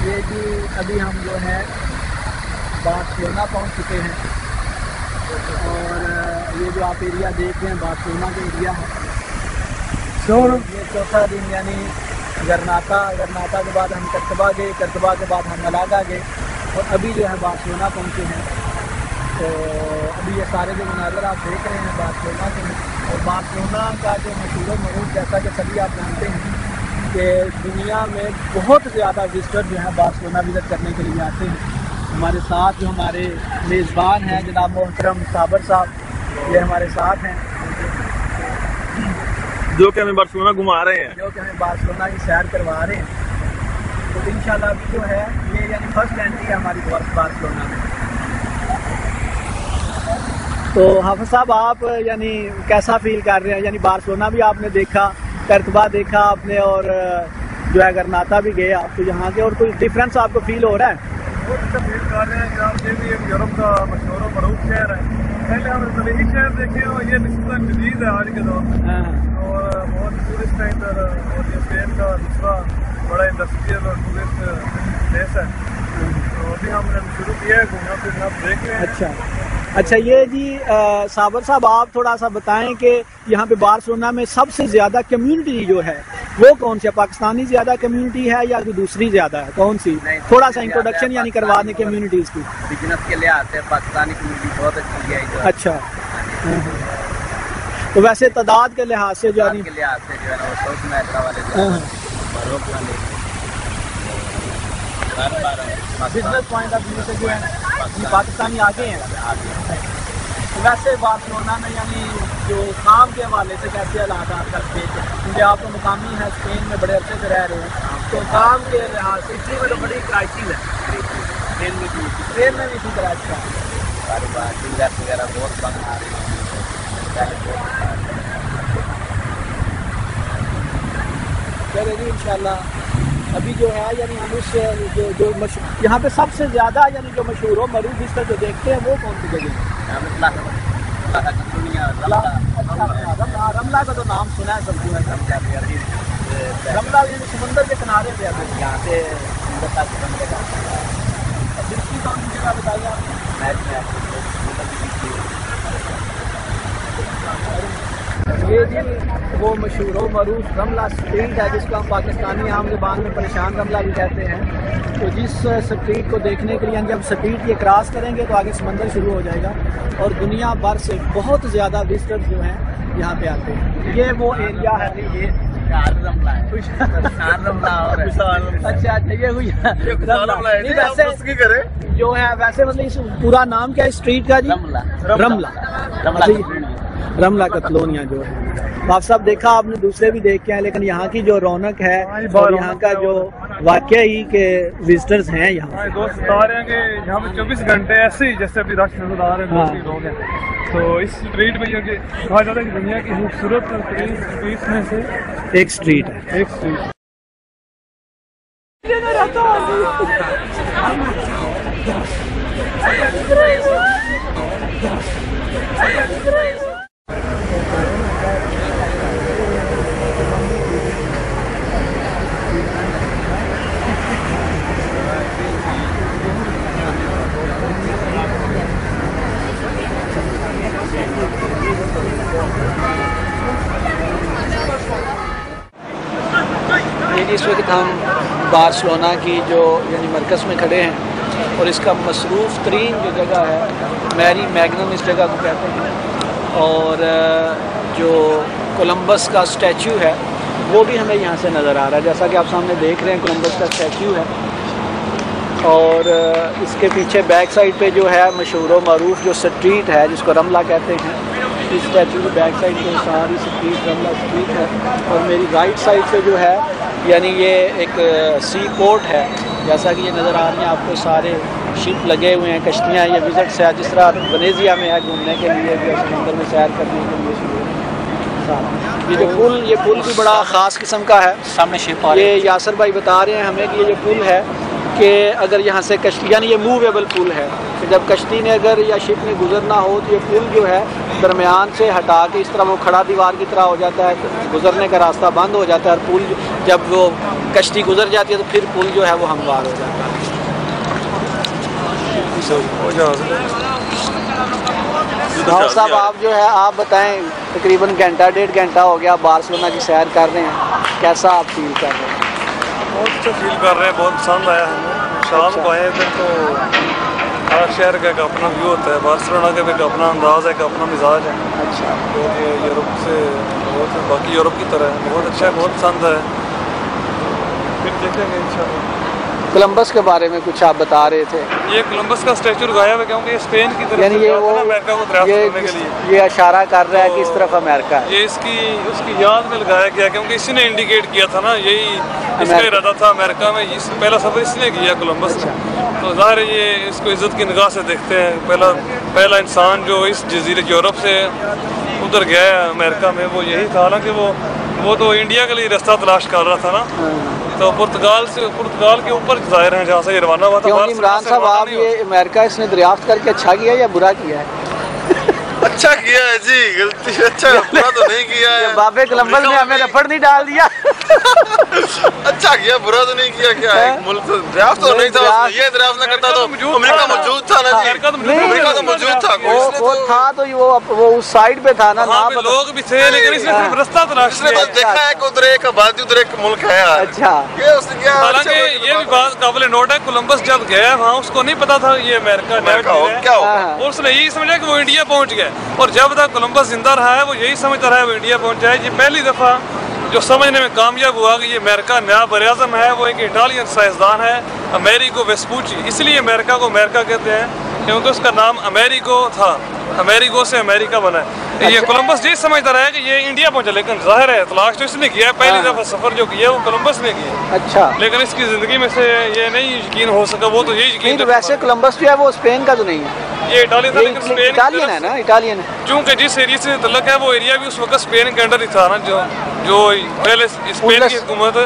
ये जी अभी हम जो है बार्सिलोना पहुंच चुके हैं और ये जो आप एरिया देख रहे हैं बार्सिलोना का एरिया है। ये चौथा दिन यानी गरनाता के बाद हम कर्तबा गए, कर्तबा के बाद हम मलागा गए और अभी जो है बार्सिलोना पहुंचे हैं। तो अभी ये सारे जो मनाज़र आप देख रहे हैं बार्सिलोना के हैं और बार्सिलोना का जो मशहूर मरूफ जैसा कि सभी आप जानते हैं कि दुनिया में बहुत ज़्यादा विजिटर जो है बार्सिलोना विज़िट करने के लिए आते हैं। हमारे साथ जो हमारे मेज़बान हैं जनाब मोहतरम साबर साहब, ये हमारे साथ हैं जो कि हमें बार्सिलोना घुमा रहे हैं, जो कि हमें बार्सिलोना की सैर करवा रहे हैं। तो इंशाल्लाह अभी जो है ये यानी फर्स्ट एंट्री है हमारी बार्सिलोना में। तो हाफिज़ साहब आप यानी कैसा फील कर रहे हैं? यानी बार्सिलोना भी आपने देखा, कर्तबा देखा आपने और जो है गरनाता भी गए आप, तो यहाँ के और कुछ डिफरेंस आपको फील हो रहा है? बहुत अच्छा फील कर रहे हैं। यहाँ ये भी एक यूरोप का मशहूर मरूफ शहर है। पहले हम तरीकी शहर देखे और ये निस्बतन जदीद है आज के दौर में और बहुत टूरिस्ट है इधर और ये स्पेन का दूसरा बड़ा इंडस्ट्रियल और टूरिस्ट प्लेस है। तो अभी हमने शुरू किया है घूमना फिरना, देख रहे हैं। अच्छा ये जी साबर साहब आप थोड़ा सा बताएं कि यहाँ पे बार्सिलोना में सबसे ज़्यादा कम्युनिटी जो है वो कौन सी है? पाकिस्तानी ज़्यादा कम्युनिटी है या दूसरी ज़्यादा है, कौन सी? थोड़ा सा इंट्रोडक्शन यानी करवा दें कम्युनिटीज़ की। बिजनेस के लिए आते हैं, पाकिस्तानी कम्युनिटी बहुत अच्छी है। अच्छा तो वैसे तादाद के लिहाज से जो के लिए आते हैं जो है ना वो साउथ अमेरिका वाले, यूरोप वाले, बिजनेस पॉइंट ऑफ व्यू से जो है पाकिस्तानी आगे हैं। वैसे बार्सिलोना में यानी जो काम के हवाले से कैसे हालात आप करते हैं? क्योंकि आप तो मुकामी हैं, स्पेन में बड़े अरसे से रह रहे हैं, तो काम के लिहाज से इटली में तो बड़ी क्राइसिस है, ट्रेन में भी इसी तरह अच्छा कारोबार बिजनेस वगैरह बहुत कम आ रही है। चलिए जी इंशाल्लाह अभी जो है यानी हम उस जो यहाँ पे सबसे ज़्यादा यानी जो मशहूर हो मरूफ इस तरह जो देखते हैं वो कौन सी जगह है? रमला का तो नाम सुना है सबको। रमला यानी समुंदर के किनारे पे है, यहाँ से दूसरी कौन सी जगह बताइए आप? ये जी वो मशहूर मरूफ रमला स्ट्रीट है जिसको हम पाकिस्तानी आम ज़बान में परेशान रमला भी कहते हैं। तो जिस स्ट्रीट को देखने के लिए जब स्ट्रीट ये क्रॉस करेंगे तो आगे समंदर शुरू हो जाएगा और दुनिया भर से बहुत ज़्यादा विजिटर्स जो हैं यहाँ पे आते हैं। ये वो एरिया है, ये रमला है, रमला और अच्छा ये हुई नहीं वैसे करे जो है वैसे मतलब इस पूरा नाम क्या है स्ट्रीट का जी? रमला कतलोनिया जो है आप सब देखा आपने, दूसरे भी देखे हैं, लेकिन यहाँ की जो रौनक है और यहाँ का जो वाकया ही के विजिटर्स हैं यहाँ दोस्त बता रहे हैं कि यहाँ पे 24 घंटे ऐसे ही जैसे अभी रश नजर आ रहे हैं लोग हैं। तो इस स्ट्रीट में जो कहा जाता है कि दुनिया की खूबसूरत स्ट्रीट में से एक स्ट्रीट है, एक स्ट्रीट। इस वक्त हम बार्सिलोना की जो यानी मरकज़ में खड़े हैं और इसका मसरूफ़ तरीन जो जगह है मैरी मैग्नम इस जगह को कहते हैं और जो कोलंबस का स्टैचू है वो भी हमें यहाँ से नज़र आ रहा है, जैसा कि आप सामने देख रहे हैं कोलंबस का स्टैचू है। और इसके पीछे बैक साइड पे जो है मशहूर मरूफ जो स्ट्रीट है जिसको रमला कहते हैं, इस स्टैचू की बैक साइड पे सारी स्ट्रीट रमला स्ट्रीट है। और मेरी राइट साइड पे जो है यानी ये एक सी पोर्ट है, जैसा कि ये नज़र आ रही हैं आपको, सारे शिप लगे हुए हैं, कश्तियाँ, ये विज़िट्स है जिस तरह वेनेज़िया में है घूमने के लिए, समुद्र में सैर करने के लिए। ये पुल भी बड़ा ख़ास किस्म का है, सामने शिप ये यासर भाई बता रहे हैं हमें कि ये पुल है कि अगर यहाँ से कश्ती यानी ये मूवेबल पुल है कि जब कश्ती ने अगर या शिप ने गुजरना हो तो ये पुल जो है दरमियान से हटा के इस तरह वो खड़ा दीवार की तरह हो जाता है, गुजरने का रास्ता बंद हो जाता है, और पुल जब वो कश्ती गुजर जाती है तो फिर पुल जो है वो हमवार हो जाता है। साहब आप जो है आप बताएं, तकरीबन घंटा 1.5 घंटा हो गया बार्सिलोना की सैर कर रहे हैं, कैसा आप फील कर रहे हैं? बहुत अच्छा फील कर रहे हैं, बहुत पसंद आया हमें। शाम को आए थे तो हर शहर का एक अपना व्यू होता है, बार्सिलोना का भी एक अपना अंदाज़ है, एक अपना मिजाज है। अच्छा, जो कि यूरोप से बहुत बाकी यूरोप की तरह है, बहुत अच्छा है, बहुत पसंद है। फिर देखेंगे इंशाल्लाह। कोलंबस के बारे में कुछ आप बता रहे थे। ये कोलंबस का स्टैचू लगाया हुआ है क्योंकि ये स्पेन की तरफ यानी ये वो अमेरिका को दरियाफ्त करने के लिए ये इशारा कर रहा है कि इस तरफ अमेरिका है। ये उसकी याद में लगाया गया क्योंकि इसी ने इंडिकेट किया था ना, यही इसका इरादा था अमेरिका में, पहला सफर इसने किया कोलंबस ने। तो ज़ाहिर है ये इसको इज्जत की निगाह से देखते हैं। पहला इंसान जो इस जजीरे यूरोप से उधर गया है अमेरिका में वो यही था। हालांकि वो तो इंडिया के लिए रास्ता तलाश कर रहा था ना, तो पुर्तगाल के ऊपर जाहिर है जहाँ से ये रवाना हुआ था। इमरान साहब आप ये अमेरिका इसने दरियाफ्त करके अच्छा किया या बुरा किया है? अच्छा किया है जी, गलती अच्छा बुरा तो नहीं किया है। बाबे कोलंबस ने हमें रफड़ नहीं डाल दिया। अच्छा किया, बुरा तो नहीं किया। क्या है मुल्क तो दरियाफ्त तो नहीं था, ये दरियाफ्त ना करता तो अमेरिका मौजूद था ना जी। अमेरिका तो मौजूद था, वो था तो वो उस साइड पे था ना, लोग भी थे, लेकिन इसने सिर्फ रास्ता तलाश इसने बस देखा है कि उधर एक आबादी उधर एक मुल्क है। अच्छा, ये उसने क्या, हालांकि ये भी बात काबिल नोट है, कोलंबस जब गया वहाँ उसको नहीं पता था ये अमेरिका क्या होगा, और उसने यही समझा कि वो इंडिया पहुँच गया। और जब तक कोलंबस जिंदा रहा है वो यही समझता रहा है वो इंडिया पहुँच जाए। ये पहली दफ़ा जो समझने में कामयाब हुआ कि ये अमेरिका नया बरआज़म है, वो एक इटालियन साइंसदान है अमेरिको वेस्पूची। इसलिए अमेरिका को अमेरिका कहते हैं क्योंकि उसका नाम अमेरिको था, अमेरिको से अमेरिका बना है। ये कोलंबस यही समझता रहा है कि ये इंडिया पहुंचा, लेकिन जाहिर है तलाश तो इसने किया, पहली दफ़ा सफ़र जो किया वो कोलंबस ने किया। अच्छा, लेकिन इसकी ज़िंदगी में से ये नहीं यकीन हो सका, वो तो यही यकीन। वैसे कोलंबस जो है वो स्पेन का तो नहीं है, ये इटालियन था, लेकिन स्पेन इटालियन है ना, इटालियन है। चूँकि जिस एरिया से तल्लक है वो एरिया भी उस वक्त स्पेन के अंडर ही था ना, जो पहले स्पेन की हुकूमत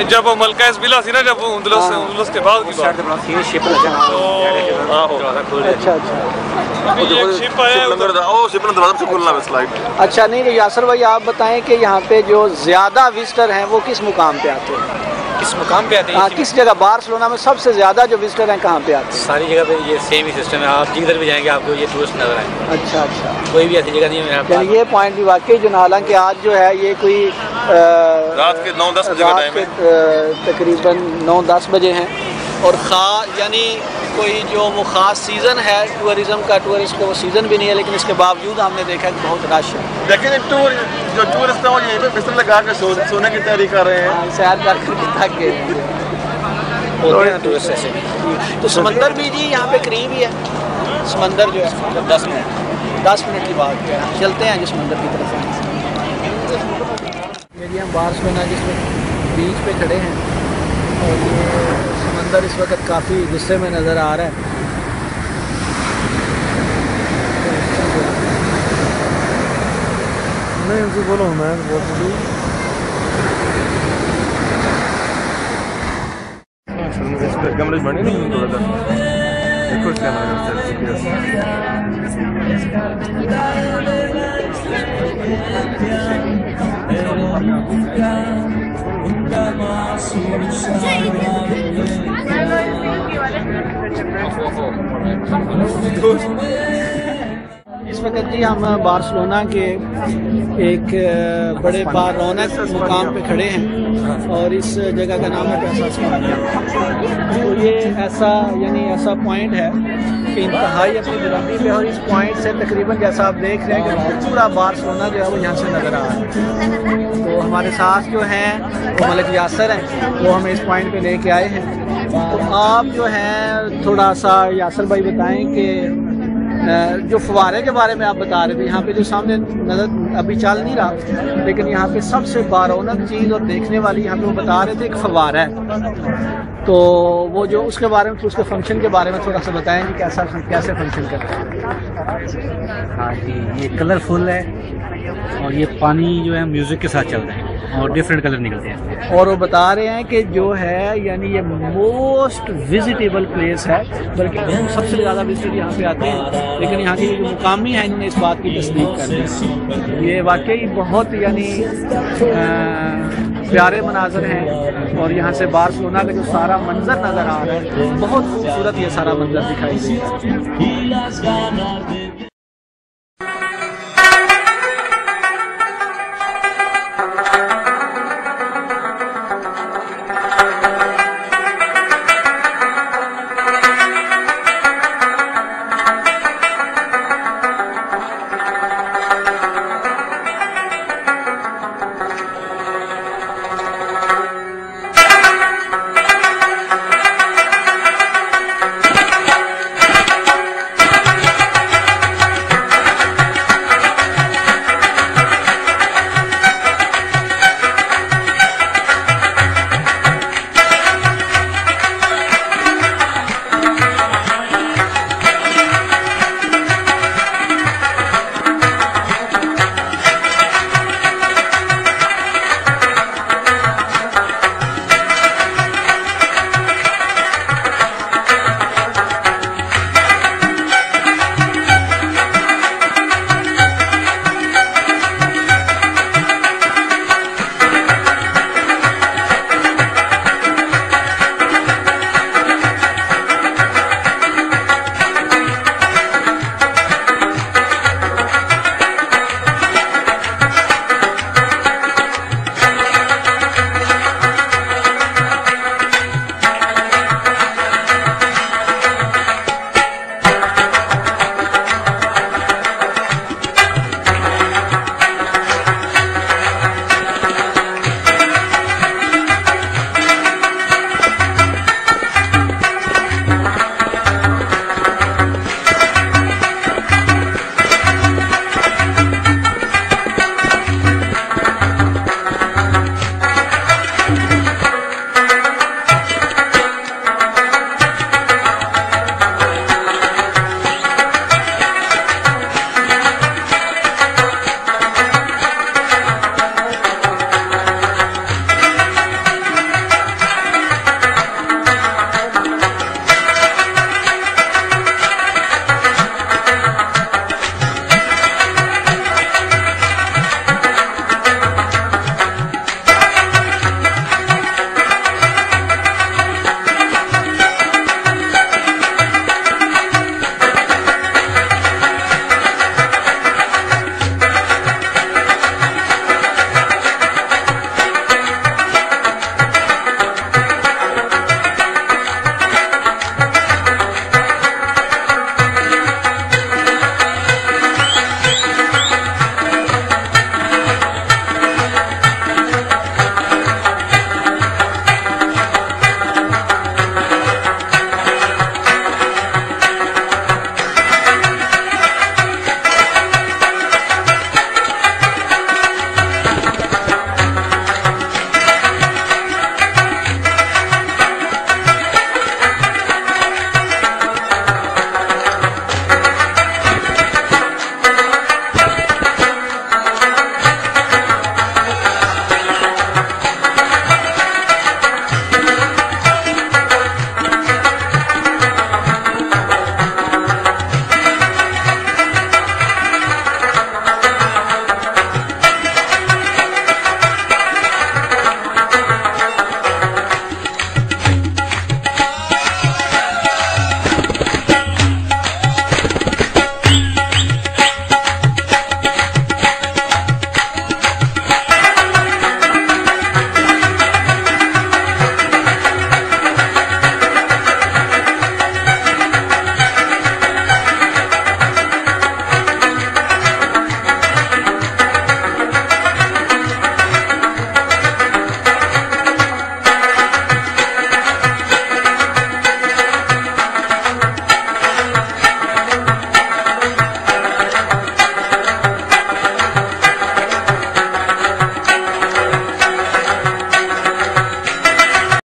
जब मलका इस्बिला थी ना, जब उंदलस के बाद की बात। अच्छा, नहीं तो यासर भाई आप बताएं कि यहाँ पे जो ज़्यादा विजिटर हैं वो किस मुकाम पे आते हैं? किस मुकाम पे आते हैं? किस जगह बार्सिलोना में सबसे ज़्यादा जो विजिटर हैं कहाँ पे आते हैं? सारी जगह पे ये सेम ही सिस्टम है, आप जिधर भी जाएंगे आपको ये टूरिस्ट नजर आएंगे। अच्छा अच्छा, कोई भी ऐसी जगह नहीं है। ये पॉइंट भी वाकई जो, हालांकि आज जो है ये कोई रात के 9-10 बजे तकरीबन 9-10 बजे हैं, और यानी कोई जो वो ख़ास सीज़न है टूरिज़म का, टूरिस्ट का वो सीज़न भी नहीं है, लेकिन इसके बावजूद हमने देखा कि बहुत रश है। लेकिन जो टूरिस्ट हैं वो यहीं पे बिस्तर लगा के सोने की तैयारी कर रहे हैं, सैर कर थक गए टूरिस्ट ऐसे। तो समंदर भी जी यहाँ पे करीब ही है, समंदर जो है 10 मिनट की बात है। चलते हैं जो समंदर की तरफ। ये जी हम बार्सिलोना जिसमें बीच पे खड़े हैं, और ये समंदर इस वक्त काफ़ी गुस्से में नज़र आ रहा है। नहीं उनसे बोलो मैं बहुत कैमरे बने नहीं थोड़ा सा देखो इस कैमरे इस वक्त जी हम बार्सिलोना के एक बड़े बारौनक मुकाम पे खड़े हैं, और इस जगह का नाम है पैसा स्क्वायर। तो ये ऐसा पॉइंट है कि इंतहाई अपनी बुलंदी पे, और इस पॉइंट से तकरीबन जैसा आप देख रहे हैं कि पूरा बार्सिलोना जो है वो यहाँ से नज़र आ रहा है। तो हमारे साथ जो हैं वो मलिक यासर हैं, वो हमें इस पॉइंट पे लेके आए हैं। तो आप जो हैं थोड़ा सा यासर भाई बताएं कि जो फवारे के बारे में आप बता रहे थे, यहाँ पे जो सामने नज़र अभी चल नहीं रहा, लेकिन यहाँ पे सबसे बारौनक चीज़ और देखने वाली यहाँ पे वो बता रहे थे एक फवारा है। तो वो जो उसके बारे में, उसके फंक्शन के बारे में थोड़ा सा बताएं कि कैसे फंक्शन करता है। हाँ जी, ये कलरफुल है, और ये पानी जो है म्यूज़िक के साथ चल रहा है और डिफरेंट कलर निकलते हैं। और वो बता रहे हैं कि जो है यानी ये मोस्ट विजिटेबल प्लेस है, बल्कि सबसे ज़्यादा विजिटर यहाँ पे आते हैं, लेकिन यहाँ के जो मुकामी हैं इन्होंने इस बात की तस्दीक कर दी। ये वाकई बहुत यानी प्यारे मनाजर हैं और यहाँ से बार्सिलोना का जो सारा मंजर नज़र आ रहा है बहुत खूबसूरत ये सारा मंजर दिखाई दे रहा है।